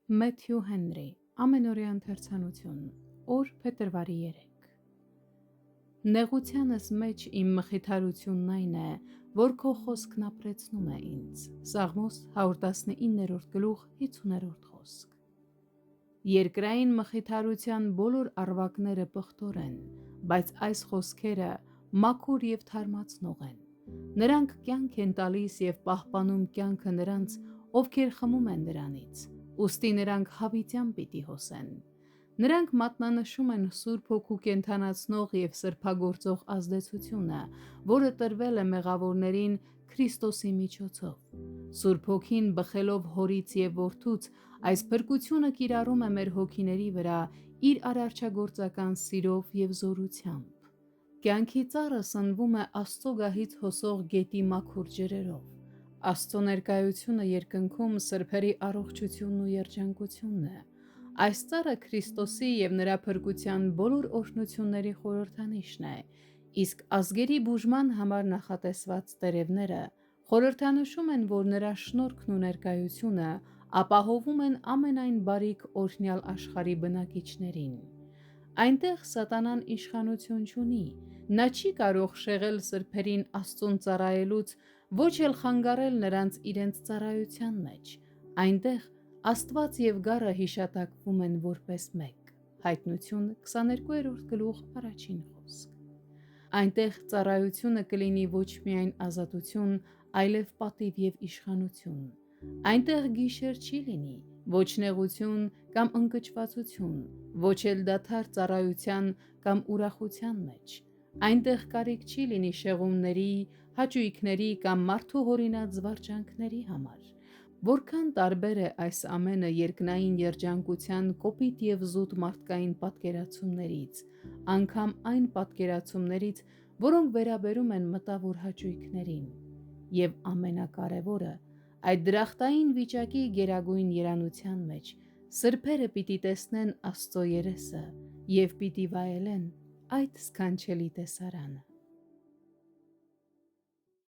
Մեթյու Հենրի, ամենօրյա ընթերցանություն, օր փետրվարի 3։ Նեղությանս մեջ իմ մխիթարությունն այն է, որ քո խոսքն ապրեցնում է ինձ։ Սաղմոս 119-50 խոսք։ Երկրային մխիթարության բոլոր առվակները պղտոր են, բայց այս խոսքերը մաքուր և թարմացնող են։ Նրանք կյանք են տալիս և պահպանում կյանքը նրանց, ովքեր խմում են դրանից, ուստի նրանք հավիտյան պիտի հոսեն։ Նրանք մատնանշում են Սուրբ Հոգու կենդանացնող և սրբագործող ազդեցությունը, որը տրվել է մեղավորներին Քրիստոսի միջոցով։ Սուրբ Հոգին բխելով Հորից և Որդուց, այս փրկությունը կիրառում է մեր հոգիների վրա իր արարչագործական սիրով և զորությամբ։ Կյանքի ծառը սնվում է Աստծո գահից հոսող գետի մաքուր ջրերով։ Աստծո ներկայությունը երկնքում սրբերի առողջությունն ու երջանկությունն է։ Այս ծառը Քրիստոսի և նրա փրկության բոլոր օրհնությունների խորհրդանիշն է, իսկ ազգերի բուժման համար նախատեսված տերևները խորհրդանշում են, որ նրա շնորհքն ու ներկայությունը ապահովում են ամենայն բարիք օրհնյալ աշխարհի բնակիչներին։ Այնտեղ սատանան իշխանություն չունի, նա չի կարող շեղել սրբերին Աստծուն ծառայելուց, ոչ էլ խանգարել նրանց իրենց ծառայության մեջ։ Այնտեղ Աստված և գառը հիշատակվում են որպես մեկ։ Հայտնություն 22-րդ խոսք։ Այնտեղ ծառայությունը կլինի ոչ միայն ազատություն, այլև պատիվ և իշխանություն։ Այնտեղ գիշեր չի լինի, ոչ նեղություն կամ ընկճվածություն, ոչ էլ դադար ծառայության կամ ուրախության մեջ։ Այնտեղ կարիք չի լինի շեղումների, հաճույքների կամ մարդու հորինած զվարճանքների համար։ Որքան տարբեր է այս ամենը երկնային երջանկության կոպիտ և զուտ մարդկային պատկերացումներից, անգամ այն պատկերացումներից, որոնք վերաբերում են մտավոր հաճույքներին։ Եվ ամենակարևորը, այդ դրախտային վիճակի գերագույն երանության մեջ սրբերը պիտի տեսնեն Աստծո երեսը և պիտի վայելեն այդ սքանչելի տեսարանը։